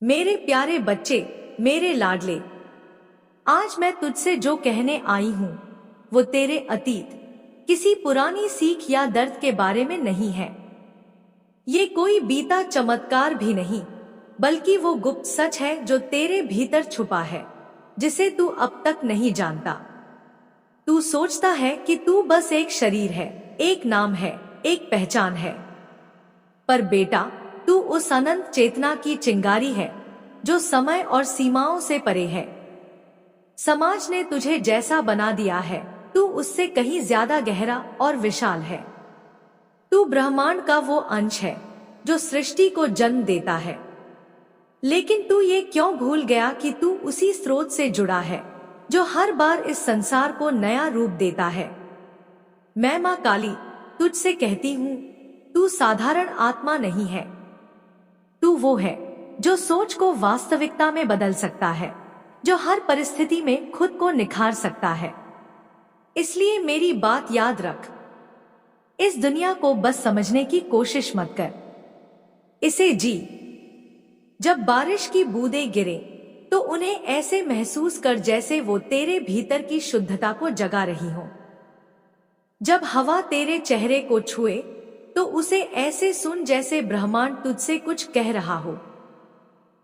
मेरे प्यारे बच्चे, मेरे लाडले, आज मैं तुझसे जो कहने आई हूँ वो तेरे अतीत, किसी पुरानी सीख या दर्द के बारे में नहीं है। ये कोई बीता चमत्कार भी नहीं, बल्कि वो गुप्त सच है जो तेरे भीतर छुपा है, जिसे तू अब तक नहीं जानता। तू सोचता है कि तू बस एक शरीर है, एक नाम है, एक पहचान है। पर बेटा, तू उस अनंत चेतना की चिंगारी है जो समय और सीमाओं से परे है। समाज ने तुझे जैसा बना दिया है, तू उससे कहीं ज्यादा गहरा और विशाल है। तू ब्रह्मांड का वो अंश है जो सृष्टि को जन्म देता है। लेकिन तू ये क्यों भूल गया कि तू उसी स्रोत से जुड़ा है जो हर बार इस संसार को नया रूप देता है। मैं माँ काली तुझसे कहती हूँ, तू साधारण आत्मा नहीं है। तू वो है जो सोच को वास्तविकता में बदल सकता है, जो हर परिस्थिति में खुद को निखार सकता है। इसलिए मेरी बात याद रख, इस दुनिया को बस समझने की कोशिश मत कर, इसे जी। जब बारिश की बूंदें गिरे तो उन्हें ऐसे महसूस कर जैसे वो तेरे भीतर की शुद्धता को जगा रही हो। जब हवा तेरे चेहरे को छुए तो उसे ऐसे सुन जैसे ब्रह्मांड तुझसे कुछ कह रहा हो।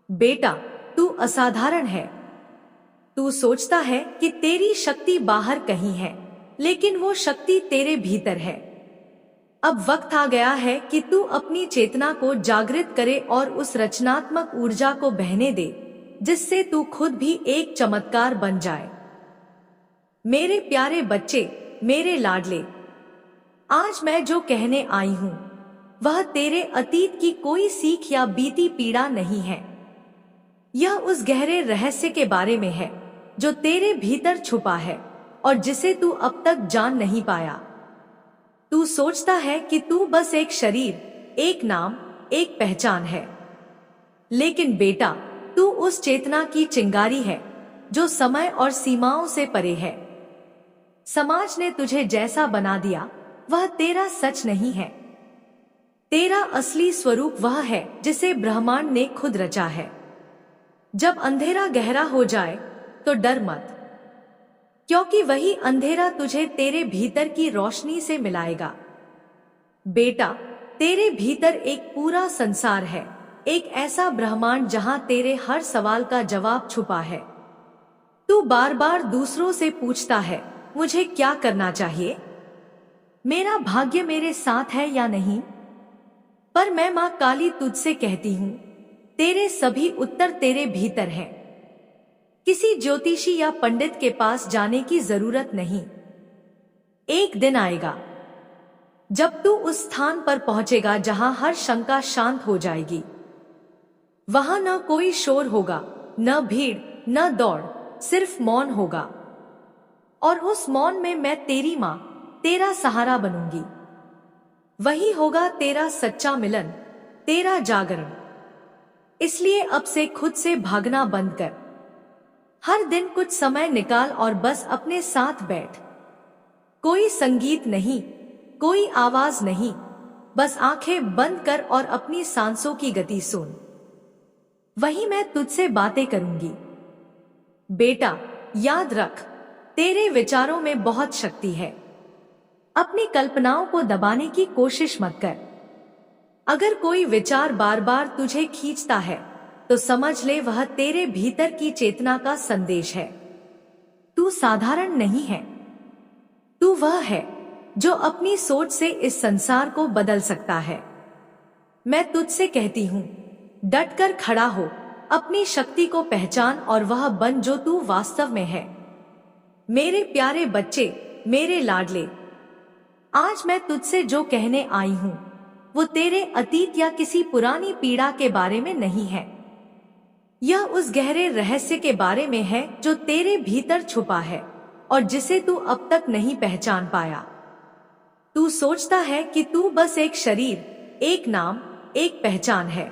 बेटा, तू असाधारण है। तू सोचता है कि तेरी शक्ति बाहर कहीं है, लेकिन वो शक्ति तेरे भीतर है। अब वक्त आ गया है कि तू अपनी चेतना को जागृत करे और उस रचनात्मक ऊर्जा को बहने दे जिससे तू खुद भी एक चमत्कार बन जाए। मेरे प्यारे बच्चे, मेरे लाडले, आज मैं जो कहने आई हूँ वह तेरे अतीत की कोई सीख या बीती पीड़ा नहीं है। यह उस गहरे रहस्य के बारे में है जो तेरे भीतर छुपा है और जिसे तू अब तक जान नहीं पाया। तू सोचता है कि तू बस एक शरीर, एक नाम, एक पहचान है। लेकिन बेटा, तू उस चेतना की चिंगारी है जो समय और सीमाओं से परे है। समाज ने तुझे जैसा बना दिया वह तेरा सच नहीं है। तेरा असली स्वरूप वह है जिसे ब्रह्मांड ने खुद रचा है। जब अंधेरा गहरा हो जाए तो डर मत, क्योंकि वही अंधेरा तुझे तेरे भीतर की रोशनी से मिलाएगा। बेटा, तेरे भीतर एक पूरा संसार है, एक ऐसा ब्रह्मांड जहां तेरे हर सवाल का जवाब छुपा है। तू बार बार दूसरों से पूछता है, मुझे क्या करना चाहिए, मेरा भाग्य मेरे साथ है या नहीं। पर मैं माँ काली तुझसे कहती हूँ, तेरे सभी उत्तर तेरे भीतर हैं। किसी ज्योतिषी या पंडित के पास जाने की जरूरत नहीं। एक दिन आएगा जब तू उस स्थान पर पहुंचेगा जहां हर शंका शांत हो जाएगी। वहां न कोई शोर होगा, न भीड़, न दौड़, सिर्फ मौन होगा। और उस मौन में मैं तेरी मां, तेरा सहारा बनूंगी। वही होगा तेरा सच्चा मिलन, तेरा जागरण। इसलिए अब से खुद से भागना बंद कर। हर दिन कुछ समय निकाल और बस अपने साथ बैठ। कोई संगीत नहीं, कोई आवाज नहीं, बस आंखें बंद कर और अपनी सांसों की गति सुन। वही मैं तुझसे बातें करूंगी। बेटा, याद रख, तेरे विचारों में बहुत शक्ति है। अपनी कल्पनाओं को दबाने की कोशिश मत कर। अगर कोई विचार बार बार तुझे खींचता है तो समझ ले वह तेरे भीतर की चेतना का संदेश है। तू साधारण नहीं है। तू वह है जो अपनी सोच से इस संसार को बदल सकता है। मैं तुझसे कहती हूँ, डटकर खड़ा हो, अपनी शक्ति को पहचान और वह बन जो तू वास्तव में है। मेरे प्यारे बच्चे, मेरे लाडले, आज मैं तुझसे जो कहने आई हूँ वो तेरे अतीत या किसी पुरानी पीड़ा के बारे में नहीं है। यह उस गहरे रहस्य के बारे में है जो तेरे भीतर छुपा है और जिसे तू अब तक नहीं पहचान पाया। तू सोचता है कि तू बस एक शरीर, एक नाम, एक पहचान है।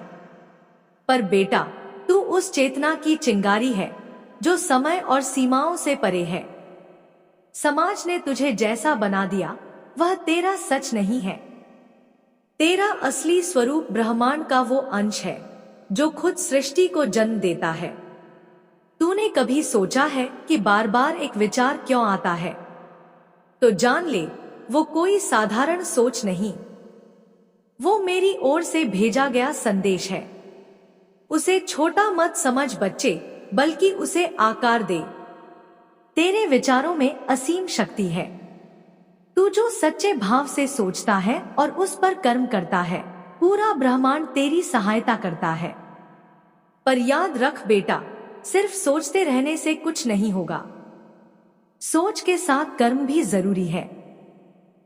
पर बेटा, तू उस चेतना की चिंगारी है जो समय और सीमाओं से परे है। समाज ने तुझे जैसा बना दिया वह तेरा सच नहीं है। तेरा असली स्वरूप ब्रह्मांड का वो अंश है जो खुद सृष्टि को जन्म देता है। तूने कभी सोचा है कि बार बार एक विचार क्यों आता है? तो जान ले, वो कोई साधारण सोच नहीं, वो मेरी ओर से भेजा गया संदेश है। उसे छोटा मत समझ बच्चे, बल्कि उसे आकार दे। तेरे विचारों में असीम शक्ति है। तू जो सच्चे भाव से सोचता है और उस पर कर्म करता है, पूरा ब्रह्मांड तेरी सहायता करता है। पर याद रख बेटा, सिर्फ सोचते रहने से कुछ नहीं होगा। सोच के साथ कर्म भी जरूरी है।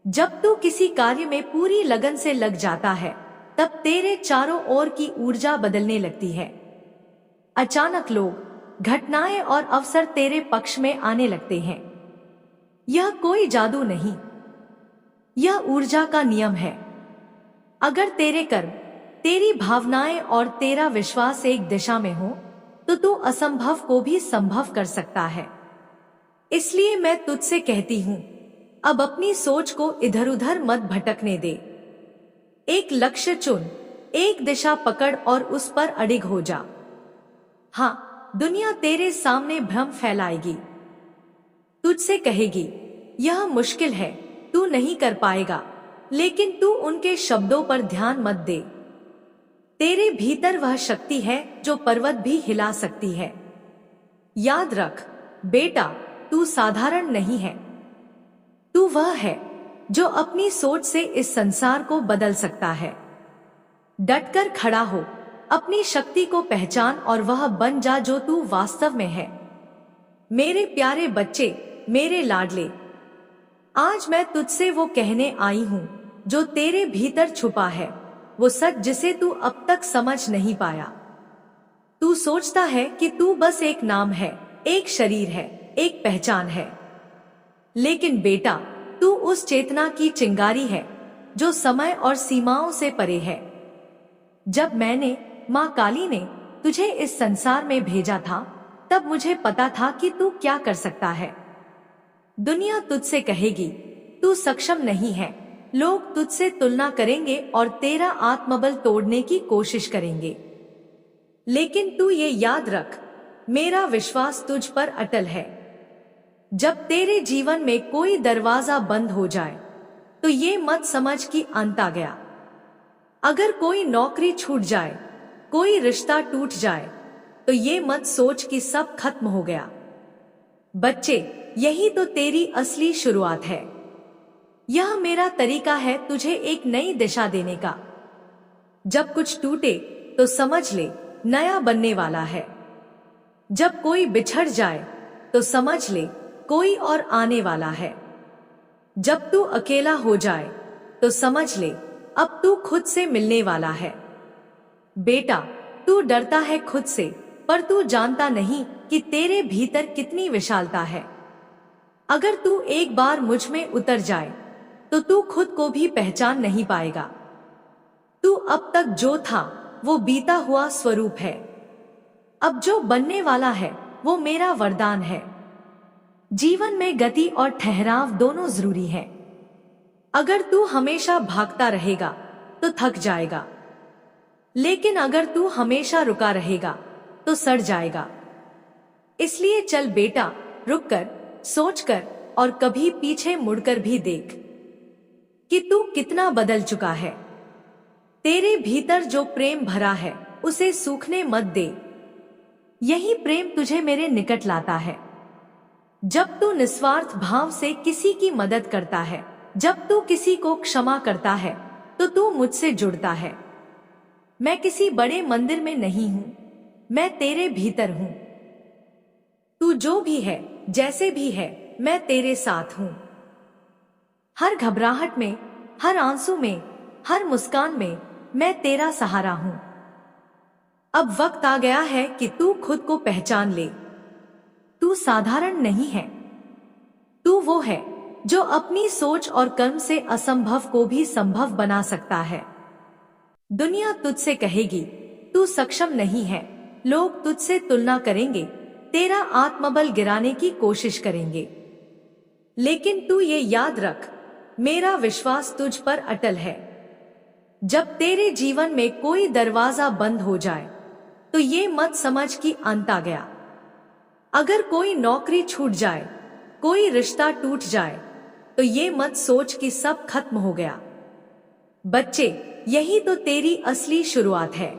जब तू किसी कार्य में पूरी लगन से लग जाता है, तब तेरे चारों ओर की ऊर्जा बदलने लगती है। अचानक लोग, घटनाएं और अवसर तेरे पक्ष में आने लगते हैं। यह कोई जादू नहीं, यह ऊर्जा का नियम है। अगर तेरे कर्म, तेरी भावनाएं और तेरा विश्वास एक दिशा में हो, तो तू असंभव को भी संभव कर सकता है। इसलिए मैं तुझसे कहती हूँ, अब अपनी सोच को इधर उधर मत भटकने दे। एक लक्ष्य चुन, एक दिशा पकड़ और उस पर अडिग हो जा। हाँ, दुनिया तेरे सामने भ्रम फैलाएगी, तुझसे कहेगी यह मुश्किल है, तू नहीं कर पाएगा, लेकिन तू उनके शब्दों पर ध्यान मत दे। तेरे भीतर वह शक्ति है जो पर्वत भी हिला सकती है। याद रख बेटा, तू साधारण नहीं है, तू वह है जो अपनी सोच से इस संसार को बदल सकता है। डटकर खड़ा हो, अपनी शक्ति को पहचान और वह बन जा जो तू वास्तव में है। मेरे प्यारे बच्चे, मेरे लाडले, आज मैं तुझसे वो कहने आई हूँ जो तेरे भीतर छुपा है, वो सच जिसे तू अब तक समझ नहीं पाया। तू सोचता है कि तू बस एक नाम है, एक शरीर है, एक पहचान है। लेकिन बेटा, तू उस चेतना की चिंगारी है जो समय और सीमाओं से परे है। जब मैंने, माँ काली ने तुझे इस संसार में भेजा था, तब मुझे पता था कि तू क्या कर सकता है। दुनिया तुझसे कहेगी तू सक्षम नहीं है, लोग तुझसे तुलना करेंगे और तेरा आत्मबल तोड़ने की कोशिश करेंगे। लेकिन तू ये याद रख, मेरा विश्वास तुझ पर अटल है। जब तेरे जीवन में कोई दरवाजा बंद हो जाए, तो ये मत समझ कि अंत आ गया। अगर कोई नौकरी छूट जाए, कोई रिश्ता टूट जाए, तो ये मत सोच कि सब खत्म हो गया। बच्चे, यही तो तेरी असली शुरुआत है। यह मेरा तरीका है तुझे एक नई दिशा देने का। जब कुछ टूटे तो समझ ले नया बनने वाला है। जब कोई बिछड़ जाए तो समझ ले कोई और आने वाला है। जब तू अकेला हो जाए तो समझ ले अब तू खुद से मिलने वाला है। बेटा, तू डरता है खुद से, पर तू जानता नहीं कि तेरे भीतर कितनी विशालता है। अगर तू एक बार मुझ में उतर जाए, तो तू खुद को भी पहचान नहीं पाएगा। तू अब तक जो था वो बीता हुआ स्वरूप है। अब जो बनने वाला है वो मेरा वरदान है। जीवन में गति और ठहराव दोनों जरूरी है। अगर तू हमेशा भागता रहेगा तो थक जाएगा, लेकिन अगर तू हमेशा रुका रहेगा तो सड़ जाएगा। इसलिए चल बेटा, रुक कर, सोच कर और कभी पीछे मुड़कर भी देख कि तू कितना बदल चुका है। तेरे भीतर जो प्रेम भरा है उसे सूखने मत दे। यही प्रेम तुझे मेरे निकट लाता है। जब तू निस्वार्थ भाव से किसी की मदद करता है, जब तू किसी को क्षमा करता है, तो तू मुझसे जुड़ता है। मैं किसी बड़े मंदिर में नहीं हूं, मैं तेरे भीतर हूं। तू जो भी है, जैसे भी है, मैं तेरे साथ हूं। हर घबराहट में, हर आंसू में, हर मुस्कान में मैं तेरा सहारा हूं। अब वक्त आ गया है कि तू खुद को पहचान ले। तू साधारण नहीं है, तू वो है जो अपनी सोच और कर्म से असंभव को भी संभव बना सकता है। दुनिया तुझसे कहेगी तू सक्षम नहीं है, लोग तुझसे तुलना करेंगे, तेरा आत्मबल गिराने की कोशिश करेंगे। लेकिन तू ये याद रख, मेरा विश्वास तुझ पर अटल है। जब तेरे जीवन में कोई दरवाजा बंद हो जाए, तो ये मत समझ कि अंत आ गया। अगर कोई नौकरी छूट जाए, कोई रिश्ता टूट जाए, तो ये मत सोच कि सब खत्म हो गया। बच्चे, यही तो तेरी असली शुरुआत है।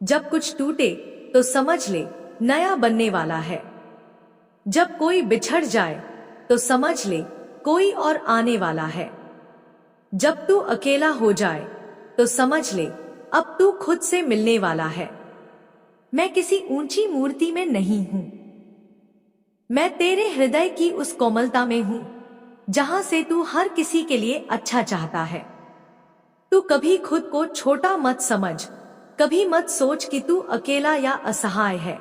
जब कुछ टूटे तो समझ ले नया बनने वाला है। जब कोई बिछड़ जाए तो समझ ले कोई और आने वाला है। जब तू अकेला हो जाए तो समझ ले अब तू खुद से मिलने वाला है। मैं किसी ऊंची मूर्ति में नहीं हूं, मैं तेरे हृदय की उस कोमलता में हूं जहां से तू हर किसी के लिए अच्छा चाहता है। तू कभी खुद को छोटा मत समझ, कभी मत सोच कि तू अकेला या असहाय है,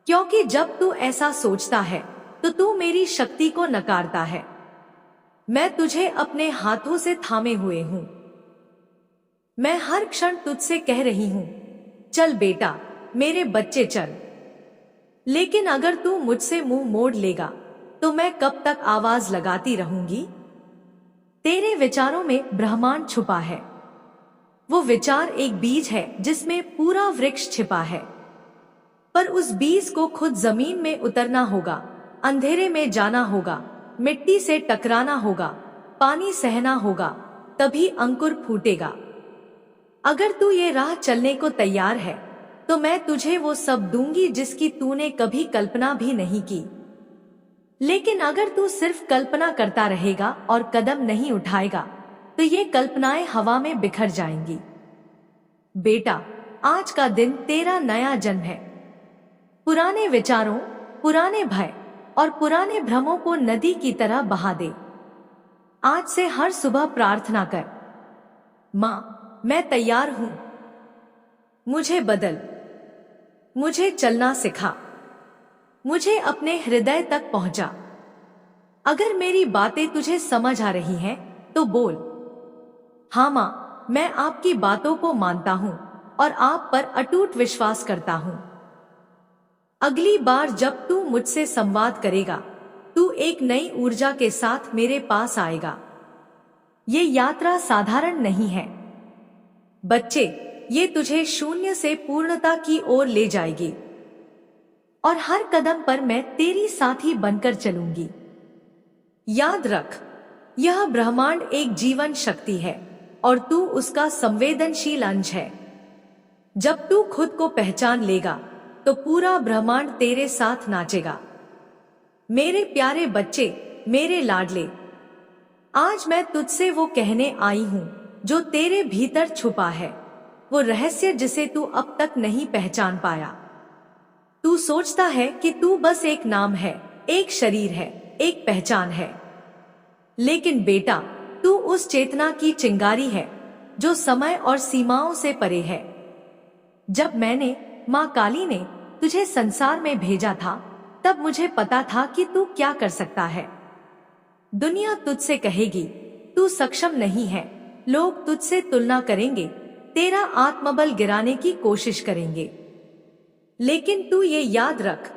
क्योंकि जब तू ऐसा सोचता है तो तू मेरी शक्ति को नकारता है। मैं तुझे अपने हाथों से थामे हुए हूं। मैं हर क्षण तुझसे कह रही हूं, चल बेटा, मेरे बच्चे चल। लेकिन अगर तू मुझसे मुंह मोड़ लेगा तो मैं कब तक आवाज लगाती रहूंगी? तेरे विचारों में ब्रह्मांड छुपा है। वो विचार एक बीज है जिसमें पूरा वृक्ष छिपा है। पर उस बीज को खुद जमीन में उतरना होगा, अंधेरे में जाना होगा, मिट्टी से टकराना होगा, पानी सहना होगा, तभी अंकुर फूटेगा। अगर तू ये राह चलने को तैयार है तो मैं तुझे वो सब दूंगी जिसकी तूने कभी कल्पना भी नहीं की। लेकिन अगर तू सिर्फ कल्पना करता रहेगा और कदम नहीं उठाएगा तो ये कल्पनाएं हवा में बिखर जाएंगी। बेटा, आज का दिन तेरा नया जन्म है। पुराने विचारों, पुराने भय और पुराने भ्रमों को नदी की तरह बहा दे। आज से हर सुबह प्रार्थना कर, माँ, मैं तैयार हूं, मुझे बदल, मुझे चलना सिखा, मुझे अपने हृदय तक पहुंचा। अगर मेरी बातें तुझे समझ आ रही हैं तो बोल, हाँ माँ, मैं आपकी बातों को मानता हूं और आप पर अटूट विश्वास करता हूं। अगली बार जब तू मुझसे संवाद करेगा, तू एक नई ऊर्जा के साथ मेरे पास आएगा। ये यात्रा साधारण नहीं है बच्चे, ये तुझे शून्य से पूर्णता की ओर ले जाएगी और हर कदम पर मैं तेरी साथी बनकर चलूंगी। याद रख, यह ब्रह्मांड एक जीवन शक्ति है और तू उसका संवेदनशील अंश है। जब तू खुद को पहचान लेगा तो पूरा ब्रह्मांड तेरे साथ नाचेगा। मेरे प्यारे बच्चे, मेरे लाडले, आज मैं तुझसे वो कहने आई हूं जो तेरे भीतर छुपा है, वो रहस्य जिसे तू अब तक नहीं पहचान पाया। तू सोचता है कि तू बस एक नाम है, एक शरीर है, एक पहचान है। लेकिन बेटा, तू उस चेतना की चिंगारी है जो समय और सीमाओं से परे है। जब मैंने, माँ काली ने तुझे संसार में भेजा था, तब मुझे पता था कि तू क्या कर सकता है। दुनिया तुझसे कहेगी तू सक्षम नहीं है, लोग तुझसे तुलना करेंगे, तेरा आत्मबल गिराने की कोशिश करेंगे। लेकिन तू ये याद रख,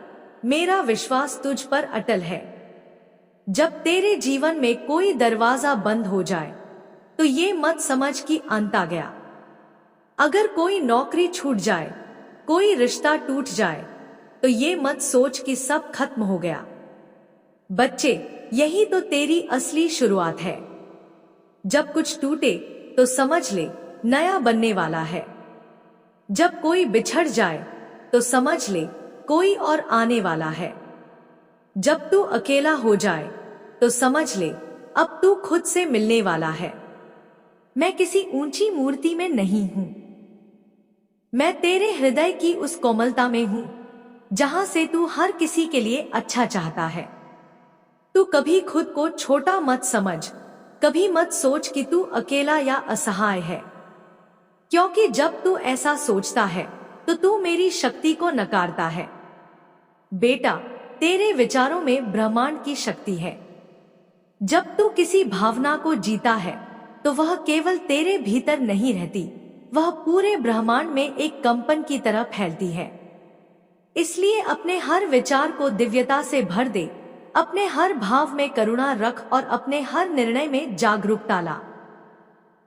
मेरा विश्वास तुझ पर अटल है। जब तेरे जीवन में कोई दरवाजा बंद हो जाए तो ये मत समझ कि अंत आ गया। अगर कोई नौकरी छूट जाए, कोई रिश्ता टूट जाए, तो ये मत सोच कि सब खत्म हो गया। बच्चे, यही तो तेरी असली शुरुआत है। जब कुछ टूटे तो समझ ले नया बनने वाला है। जब कोई बिछड़ जाए तो समझ ले कोई और आने वाला है। जब तू अकेला हो जाए तो समझ ले अब तू खुद से मिलने वाला है। मैं किसी ऊंची मूर्ति में नहीं हूं, मैं तेरे हृदय की उस कोमलता में हूं जहां से तू हर किसी के लिए अच्छा चाहता है। तू कभी खुद को छोटा मत समझ, कभी मत सोच कि तू अकेला या असहाय है, क्योंकि जब तू ऐसा सोचता है तो तू मेरी शक्ति को नकारता है। बेटा, तेरे विचारों में ब्रह्मांड की शक्ति है। जब तू किसी भावना को जीता है तो वह केवल तेरे भीतर नहीं रहती, वह पूरे ब्रह्मांड में एक कंपन की तरह फैलती है। इसलिए अपने हर विचार को दिव्यता से भर दे, अपने हर भाव में करुणा रख और अपने हर निर्णय में जागरूकता ला।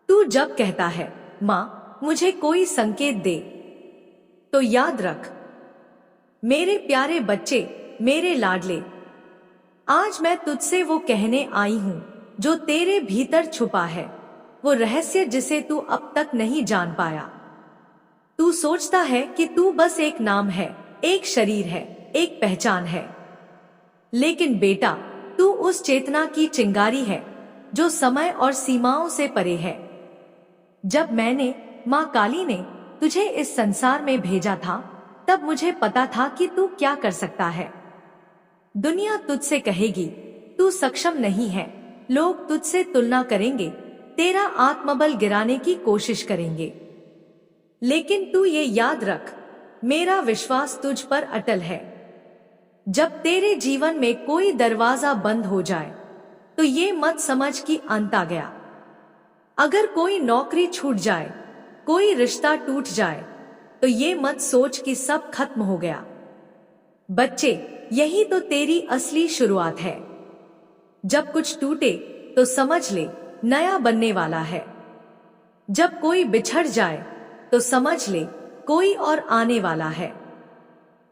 तू जब कहता है, माँ मुझे कोई संकेत दे, तो याद रख मेरे प्यारे बच्चे, मेरे लाडले, आज मैं तुझसे वो कहने आई हूँ जो तेरे भीतर छुपा है, वो रहस्य जिसे तू अब तक नहीं जान पाया। तू सोचता है कि तू बस एक नाम है, एक शरीर है, एक पहचान है, लेकिन बेटा तू उस चेतना की चिंगारी है जो समय और सीमाओं से परे है। जब मैंने, माँ काली ने तुझे इस संसार में भेजा था, तब मुझे पता था कि तू क्या कर सकता है। दुनिया तुझसे कहेगी तू सक्षम नहीं है, लोग तुझसे तुलना करेंगे, तेरा आत्मबल गिराने की कोशिश करेंगे, लेकिन तू ये याद रख, मेरा विश्वास तुझ पर अटल है। जब तेरे जीवन में कोई दरवाजा बंद हो जाए तो ये मत समझ कि अंत आ गया। अगर कोई नौकरी छूट जाए, कोई रिश्ता टूट जाए, तो ये मत सोच कि सब खत्म हो गया। बच्चे, यही तो तेरी असली शुरुआत है। जब कुछ टूटे तो समझ ले नया बनने वाला है। जब कोई बिछड़ जाए तो समझ ले कोई और आने वाला है।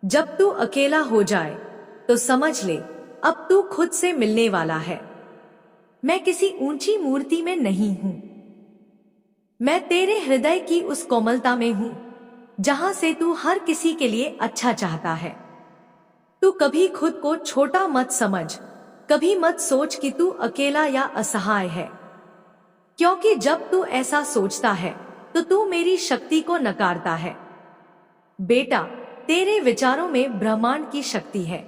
जब तू अकेला हो जाए तो समझ ले अब तू खुद से मिलने वाला है। मैं किसी ऊंची मूर्ति में नहीं हूं, मैं तेरे हृदय की उस कोमलता में हूं जहां से तू हर किसी के लिए अच्छा चाहता है। तू कभी खुद को छोटा मत समझ, कभी मत सोच कि तू अकेला या असहाय है, क्योंकि जब तू ऐसा सोचता है तो तू मेरी शक्ति को नकारता है। बेटा, तेरे विचारों में ब्रह्मांड की शक्ति है।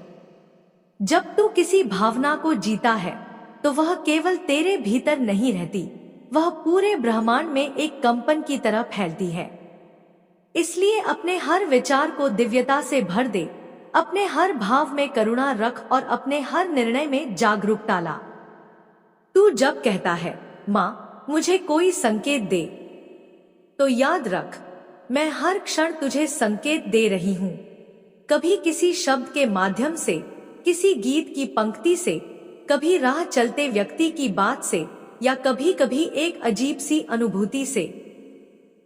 जब तू किसी भावना को जीता है तो वह केवल तेरे भीतर नहीं रहती, वह पूरे ब्रह्मांड में एक कंपन की तरह फैलती है। इसलिए अपने हर विचार को दिव्यता से भर दे, अपने हर भाव में करुणा रख और अपने हर निर्णय में जागरूकता ला। तू जब कहता है माँ मुझे कोई संकेत दे, तो याद रख मैं हर क्षण तुझे संकेत दे रही हूँ। कभी किसी शब्द के माध्यम से, किसी गीत की पंक्ति से, कभी राह चलते व्यक्ति की बात से, या कभी कभी एक अजीब सी अनुभूति से,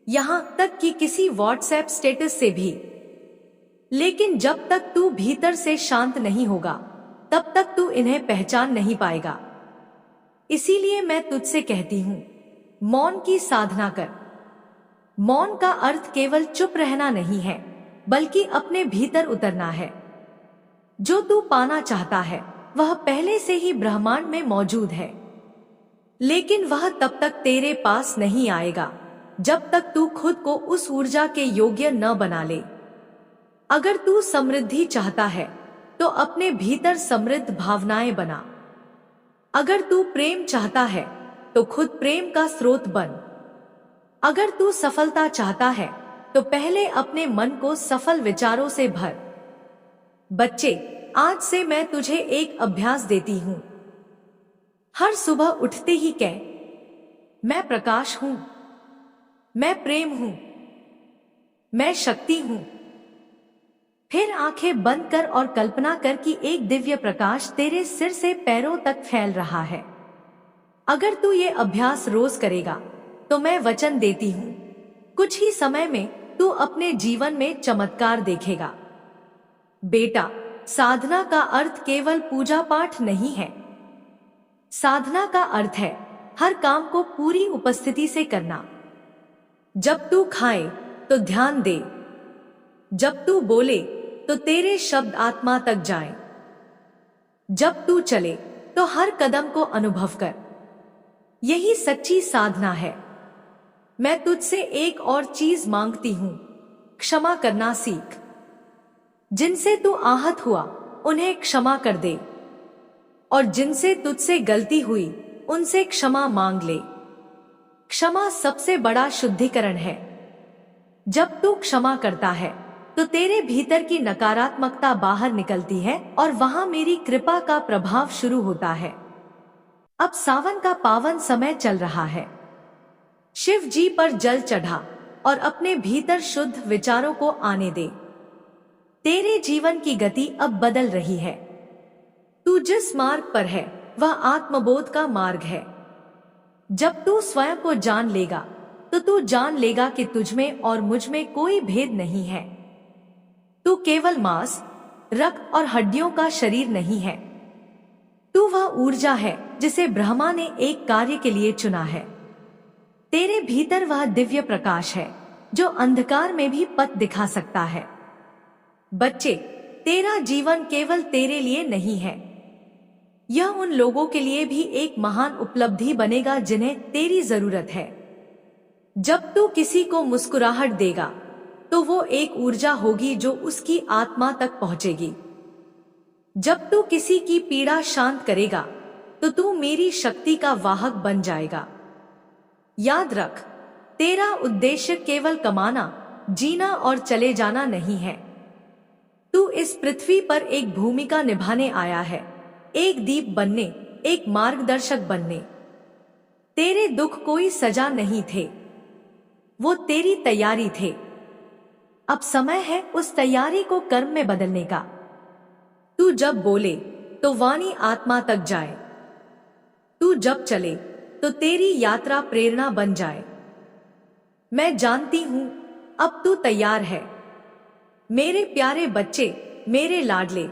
यहाँ तक कि किसी व्हाट्सएप स्टेटस से भी। लेकिन जब तक तू भीतर से शांत नहीं होगा, तब तक तू इन्हें पहचान नहीं पाएगा। इसीलिए मैं तुझसे कहती हूँ, मौन की साधना कर। मौन का अर्थ केवल चुप रहना नहीं है, बल्कि अपने भीतर उतरना है। जो तू पाना चाहता है वह पहले से ही ब्रह्मांड में मौजूद है, लेकिन वह तब तक तेरे पास नहीं आएगा जब तक तू खुद को उस ऊर्जा के योग्य न बना ले। अगर तू समृद्धि चाहता है तो अपने भीतर समृद्ध भावनाएं बना। अगर तू प्रेम चाहता है तो खुद प्रेम का स्रोत बन। अगर तू सफलता चाहता है तो पहले अपने मन को सफल विचारों से भर। बच्चे, आज से मैं तुझे एक अभ्यास देती हूं। हर सुबह उठते ही कह, मैं प्रकाश हूं, मैं प्रेम हूं, मैं शक्ति हूं। फिर आंखें बंद कर और कल्पना कर कि एक दिव्य प्रकाश तेरे सिर से पैरों तक फैल रहा है। अगर तू ये अभ्यास रोज करेगा तो मैं वचन देती हूं, कुछ ही समय में तू अपने जीवन में चमत्कार देखेगा। बेटा, साधना का अर्थ केवल पूजा पाठ नहीं है। साधना का अर्थ है हर काम को पूरी उपस्थिति से करना। जब तू खाए तो ध्यान दे, जब तू बोले तो तेरे शब्द आत्मा तक जाएं। जब तू चले तो हर कदम को अनुभव कर। यही सच्ची साधना है। मैं तुझसे एक और चीज मांगती हूं, क्षमा करना सीख। जिनसे तू आहत हुआ उन्हें क्षमा कर दे, और जिनसे तुझसे गलती हुई उनसे क्षमा मांग ले। क्षमा सबसे बड़ा शुद्धिकरण है। जब तू क्षमा करता है तो तेरे भीतर की नकारात्मकता बाहर निकलती है और वहां मेरी कृपा का प्रभाव शुरू होता है। अब सावन का पावन समय चल रहा है। शिव जी पर जल चढ़ा और अपने भीतर शुद्ध विचारों को आने दे। तेरे जीवन की गति अब बदल रही है। तू जिस मार्ग पर है वह आत्मबोध का मार्ग है। जब तू स्वयं को जान लेगा तो तू जान लेगा कि तुझमें और मुझ में कोई भेद नहीं है। तू केवल मांस, रक्त और हड्डियों का शरीर नहीं है। तू वह ऊर्जा है जिसे ब्रह्मा ने एक कार्य के लिए चुना है। तेरे भीतर वह दिव्य प्रकाश है जो अंधकार में भी पथ दिखा सकता है। बच्चे, तेरा जीवन केवल तेरे लिए नहीं है, यह उन लोगों के लिए भी एक महान उपलब्धि बनेगा जिन्हें तेरी जरूरत है। जब तू किसी को मुस्कुराहट देगा तो वो एक ऊर्जा होगी जो उसकी आत्मा तक पहुंचेगी। जब तू किसी की पीड़ा शांत करेगा तो तू मेरी शक्ति का वाहक बन जाएगा। याद रख, तेरा उद्देश्य केवल कमाना, जीना और चले जाना नहीं है। तू इस पृथ्वी पर एक भूमिका निभाने आया है, एक दीप बनने, एक मार्गदर्शक बनने। तेरे दुख कोई सजा नहीं थे, वो तेरी तैयारी थे। अब समय है उस तैयारी को कर्म में बदलने का। तू जब बोले तो वाणी आत्मा तक जाए। तू जब चले तो तेरी यात्रा प्रेरणा बन जाए। मैं जानती हूं अब तू तैयार है। मेरे प्यारे बच्चे, मेरे लाडले,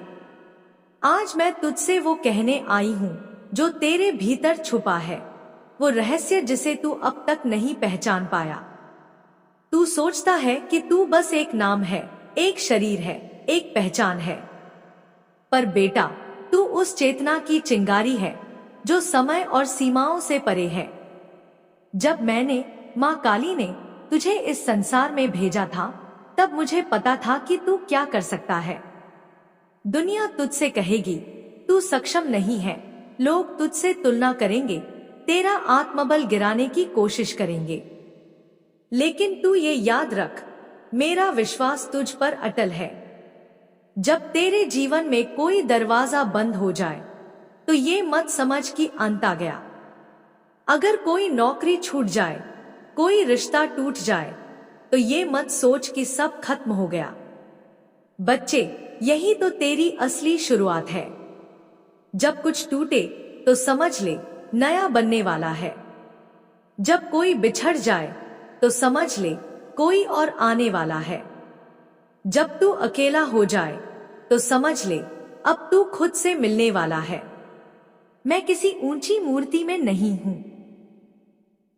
आज मैं तुझसे वो कहने आई हूं जो तेरे भीतर छुपा है, वो रहस्य जिसे तू अब तक नहीं पहचान पाया। तू सोचता है कि तू बस एक नाम है, एक शरीर है, एक पहचान है। पर बेटा, तू उस चेतना की चिंगारी है जो समय और सीमाओं से परे है। जब मैंने, माँ काली ने तुझे इस संसार में भेजा था, तब मुझे पता था कि तू क्या कर सकता है। दुनिया तुझसे कहेगी तू सक्षम नहीं है, लोग तुझसे तुलना करेंगे, तेरा आत्मबल गिराने की कोशिश करेंगे। लेकिन तू ये याद रख, मेरा विश्वास तुझ पर अटल है। जब तेरे जीवन में कोई दरवाजा बंद हो जाए तो ये मत समझ कि अंत आ गया। अगर कोई नौकरी छूट जाए, कोई रिश्ता टूट जाए, तो ये मत सोच कि सब खत्म हो गया। बच्चे, यही तो तेरी असली शुरुआत है। जब कुछ टूटे तो समझ ले नया बनने वाला है। जब कोई बिछड़ जाए तो समझ ले कोई और आने वाला है। जब तू अकेला हो जाए तो समझ ले अब तू खुद से मिलने वाला है। मैं किसी ऊंची मूर्ति में नहीं हूं,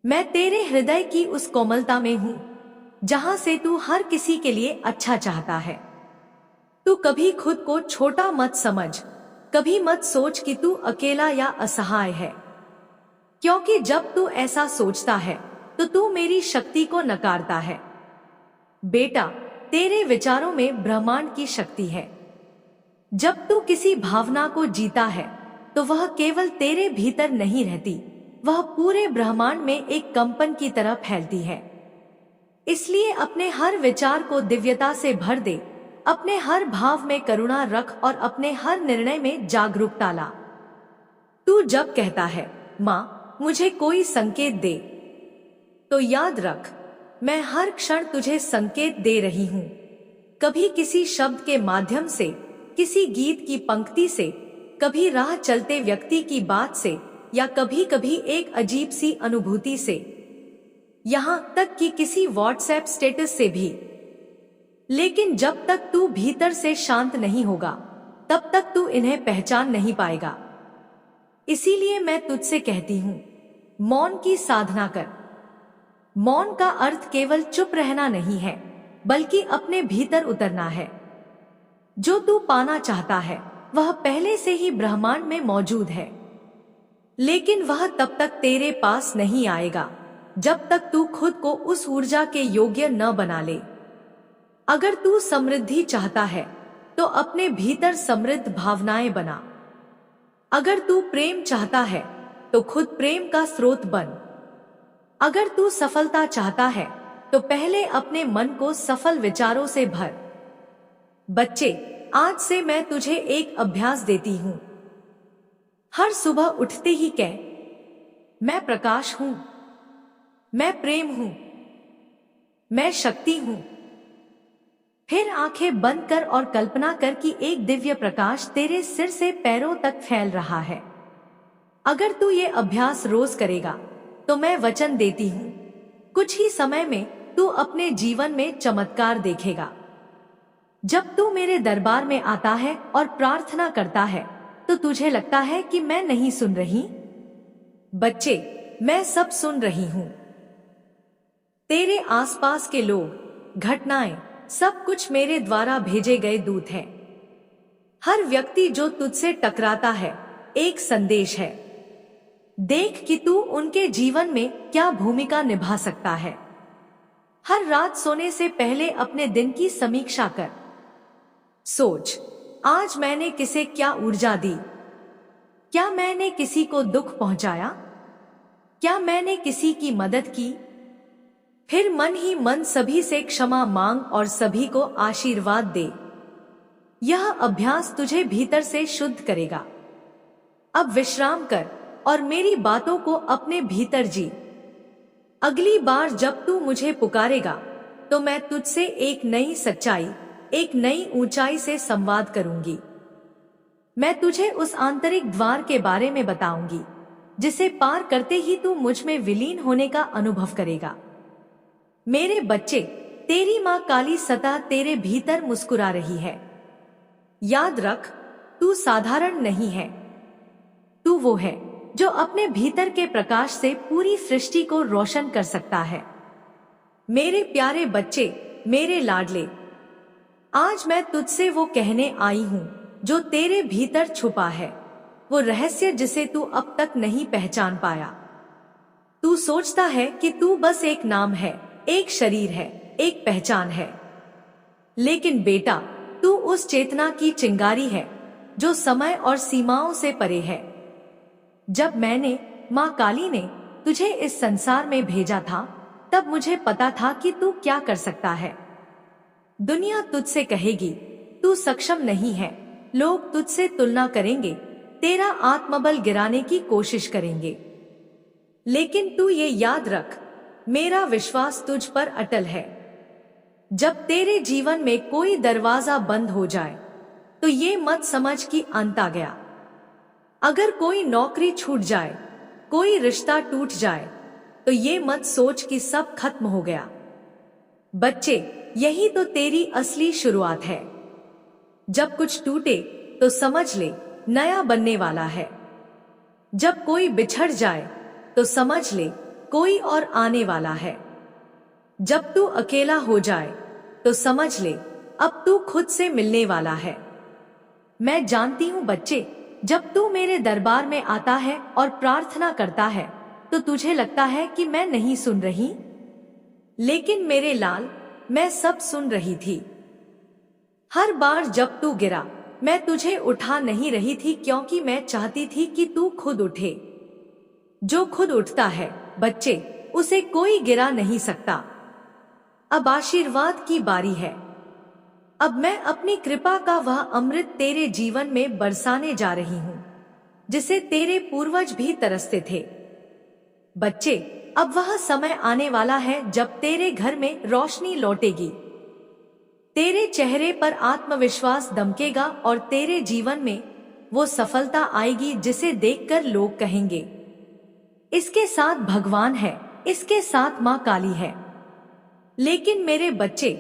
मैं तेरे हृदय की उस कोमलता में हूं जहां से तू हर किसी के लिए अच्छा चाहता है। तू कभी खुद को छोटा मत समझ, कभी मत सोच कि तू अकेला या असहाय है, क्योंकि जब तू ऐसा सोचता है तो तू मेरी शक्ति को नकारता है। बेटा, तेरे विचारों में ब्रह्मांड की शक्ति है। जब तू किसी भावना को जीता है तो वह केवल तेरे भीतर नहीं रहती, वह पूरे ब्रह्मांड में एक कंपन की तरह फैलती है। इसलिए अपने हर विचार को दिव्यता से भर दे, अपने हर भाव में करुणा रख और अपने हर निर्णय में जागरूकता ला। तू जब कहता है, माँ मुझे कोई संकेत दे, तो याद रख, मैं हर क्षण तुझे संकेत दे रही हूँ। कभी किसी शब्द के माध्यम से, किसी गीत की पंक्ति से, कभी राह चलते व्यक्ति की बात से, या कभी कभी एक अजीब सी अनुभूति से, यहाँ तक कि किसी व्हाट्सएप स्टेटस से भी। लेकिन जब तक तू भीतर से शांत नहीं होगा, तब तक तू इन्हें पहचान नहीं पाएगा। इसीलिए मैं तुझसे कहती हूँ, मौन की साधना कर। मौन का अर्थ केवल चुप रहना नहीं है, बल्कि अपने भीतर उतरना है। जो तू पाना चाहता है वह पहले से ही ब्रह्मांड में मौजूद है, लेकिन वह तब तक तेरे पास नहीं आएगा जब तक तू खुद को उस ऊर्जा के योग्य न बना ले। अगर तू समृद्धि चाहता है तो अपने भीतर समृद्ध भावनाएं बना। अगर तू प्रेम चाहता है तो खुद प्रेम का स्रोत बन। अगर तू सफलता चाहता है तो पहले अपने मन को सफल विचारों से भर। बच्चे, आज से मैं तुझे एक अभ्यास देती हूँ। हर सुबह उठते ही कह, मैं प्रकाश हूँ, मैं प्रेम हूँ, मैं शक्ति हूँ। फिर आंखें बंद कर और कल्पना कर कि एक दिव्य प्रकाश तेरे सिर से पैरों तक फैल रहा है। अगर तू ये अभ्यास रोज करेगा तो मैं वचन देती हूँ, कुछ ही समय में तू अपने जीवन में चमत्कार देखेगा। जब तू मेरे दरबार में आता है और प्रार्थना करता है तो तुझे लगता है कि मैं नहीं सुन रही। बच्चे, मैं सब सुन रही हूँ। तेरे आसपास के लोग, घटनाएं, सब कुछ मेरे द्वारा भेजे गए दूत हैं। हर व्यक्ति जो तुझसे टकराता है एक संदेश है। देख कि तू उनके जीवन में क्या भूमिका निभा सकता है। हर रात सोने से पहले अपने दिन की समीक्षा कर। सोच, आज मैंने किसे क्या ऊर्जा दी? क्या मैंने किसी को दुख पहुंचाया? क्या मैंने किसी की मदद की? फिर मन ही मन सभी से क्षमा मांग और सभी को आशीर्वाद दे। यह अभ्यास तुझे भीतर से शुद्ध करेगा। अब विश्राम कर और मेरी बातों को अपने भीतर जी। अगली बार जब तू मुझे पुकारेगा तो मैं तुझसे एक नई सच्चाई, एक नई ऊंचाई से संवाद करूंगी। मैं तुझे उस आंतरिक द्वार के बारे में बताऊंगी जिसे पार करते ही तू मुझ में विलीन होने का अनुभव करेगा। मेरे बच्चे, तेरी माँ काली सतह तेरे भीतर मुस्कुरा रही है। याद रख, तू साधारण नहीं है। तू वो है जो अपने भीतर के प्रकाश से पूरी सृष्टि को रोशन कर सकता है। मेरे प्यारे बच्चे, मेरे लाडले, आज मैं तुझसे वो कहने आई हूँ जो तेरे भीतर छुपा है, वो रहस्य जिसे तू अब तक नहीं पहचान पाया। तू सोचता है कि तू बस एक नाम है, एक शरीर है, एक पहचान है। लेकिन बेटा, तू उस चेतना की चिंगारी है जो समय और सीमाओं से परे है। जब मैंने, माँ काली ने, तुझे इस संसार में भेजा था, तब मुझे पता था कि तू क्या कर सकता है। दुनिया तुझसे कहेगी तू सक्षम नहीं है, लोग तुझसे तुलना करेंगे, तेरा आत्मबल गिराने की कोशिश करेंगे। लेकिन तू ये याद रख, मेरा विश्वास तुझ पर अटल है। जब तेरे जीवन में कोई दरवाजा बंद हो जाए तो ये मत समझ कि अंत आ गया। अगर कोई नौकरी छूट जाए, कोई रिश्ता टूट जाए, तो ये मत सोच कि सब खत्म हो गया। बच्चे, यही तो तेरी असली शुरुआत है। जब कुछ टूटे तो समझ ले नया बनने वाला है। जब कोई बिछड़ जाए तो समझ ले कोई और आने वाला है। जब तू अकेला हो जाए तो समझ ले अब तू खुद से मिलने वाला है। मैं जानती हूँ बच्चे, जब तू मेरे दरबार में आता है और प्रार्थना करता है तो तुझे लगता है कि मैं नहीं सुन रही। लेकिन मेरे लाल, मैं सब सुन रही थी। हर बार जब तू गिरा, मैं तुझे उठा नहीं रही थी, क्योंकि मैं चाहती थी कि तू खुद उठे। जो खुद उठता है बच्चे, उसे कोई गिरा नहीं सकता। अब आशीर्वाद की बारी है। अब मैं अपनी कृपा का वह अमृत तेरे जीवन में बरसाने जा रही हूँ जिसे तेरे पूर्वज भी तरसते थे। बच्चे, अब वह समय आने वाला है जब तेरे घर में रोशनी लौटेगी, तेरे चेहरे पर आत्मविश्वास दमकेगा और तेरे जीवन में वो सफलता आएगी जिसे देखकर लोग कहेंगे, इसके साथ भगवान है, इसके साथ माँ काली है। लेकिन मेरे बच्चे,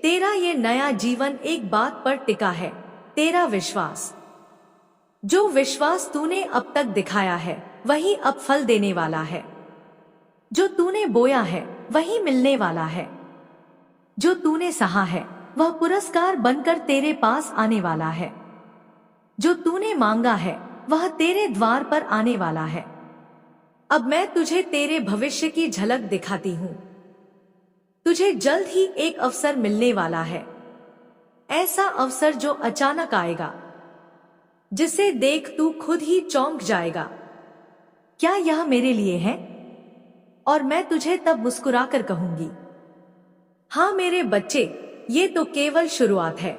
तेरा ये नया जीवन एक बात पर टिका है, तेरा विश्वास। जो विश्वास तूने अब तक दिखाया है वही अब फल देने वाला है। जो तूने बोया है वही मिलने वाला है। जो तूने सहा है वह पुरस्कार बनकर तेरे पास आने वाला है। जो तूने मांगा है वह तेरे द्वार पर आने वाला है। अब मैं तुझे तेरे भविष्य की झलक दिखाती हूँ। तुझे जल्द ही एक अवसर मिलने वाला है, ऐसा अवसर जो अचानक आएगा, जिसे देख तू खुद ही चौंक जाएगा। क्या यह मेरे लिए है? और मैं तुझे तब मुस्कुराकर कहूंगी, हाँ मेरे बच्चे, ये तो केवल शुरुआत है।